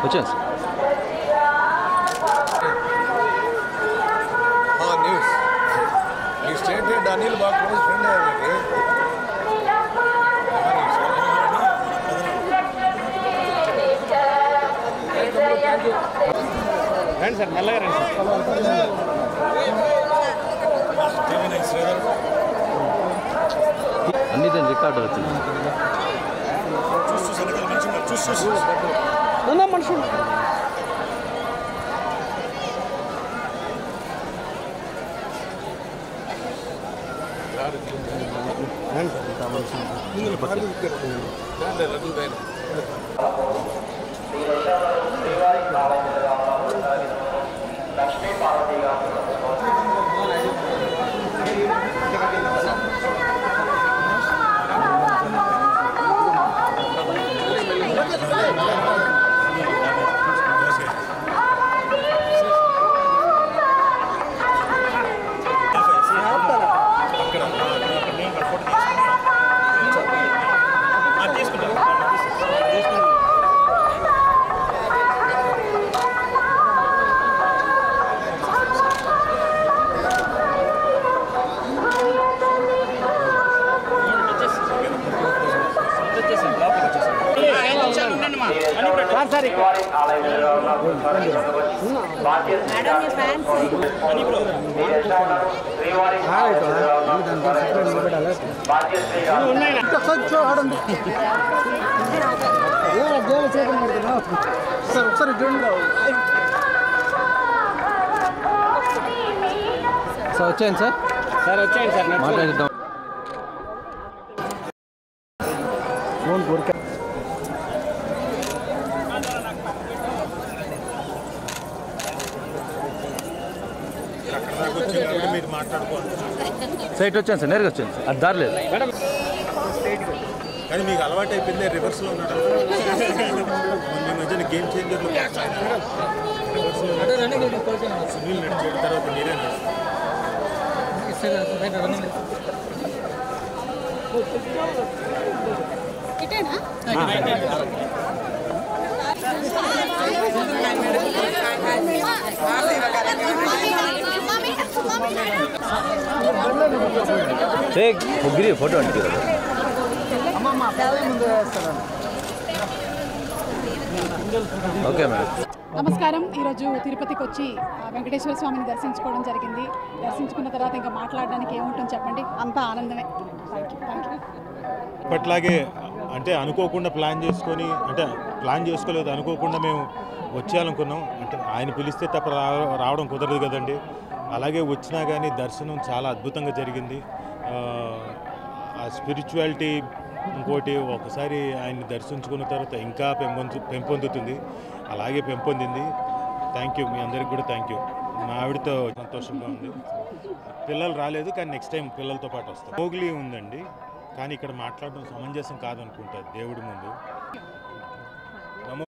వచ్చాను sir. News state Anil బాగా close friend అయ్యారండి. రండి సార్, మెల్లగా రండి సార్. అన్ని దాని రికార్డు వచ్చింది. మనుషులు లక్ష్మీ పార్వతి గారు సార్ వచ్చాను సార్. సార్ వచ్చేయండి సార్, మాట్లాడిద్దాం. ఫోన్ కోరిక మీరు మాట్లాడుకోవాలి. సైట్ వచ్చాను సార్, నేరుగా వచ్చాను సార్. అది దారి లేదు. కానీ మీకు అలవాటు అయిపోయింది రివర్స్లో ఉన్నాడు. ఈ మధ్యన గేమ్ చేంజర్లు సునీల్ నడిచిన తర్వాత మీరే ముగ్గురి ఫోటో అంటే ఓకే మేడం. నమస్కారం. ఈరోజు తిరుపతికి వచ్చి వెంకటేశ్వర స్వామిని దర్శించుకోవడం జరిగింది. దర్శించుకున్న తర్వాత ఇంకా మాట్లాడడానికి ఏముంటుంది చెప్పండి, అంతా ఆనందమే. Thank you. ఇప్పట్లాగే అంటే అనుకోకుండా ప్లాన్ చేసుకోలేదు. అనుకోకుండా మేము వచ్చేయాలనుకున్నాం. అంటే ఆయన పిలిస్తే తప్ప రావడం కుదరదు కదండి. అలాగే వచ్చినా కానీ దర్శనం చాలా అద్భుతంగా జరిగింది. ఆ స్పిరిచువాలిటీ ఇంకోటి ఒకసారి ఆయన్ని దర్శించుకున్న తర్వాత ఇంకా పెంపొందుతుంది. అలాగే పెంపొందింది. థ్యాంక్ యూ, మీ అందరికి కూడా థ్యాంక్ యూ. మా ఆవిడతో సంతోషంగా ఉంది. పిల్లలు రాలేదు, కానీ నెక్స్ట్ టైం పిల్లలతో పాటు వస్తాం. మోగిలి ఉందండి, కానీ ఇక్కడ మాట్లాడడం సమంజసం కాదనుకుంటా దేవుడి ముందు.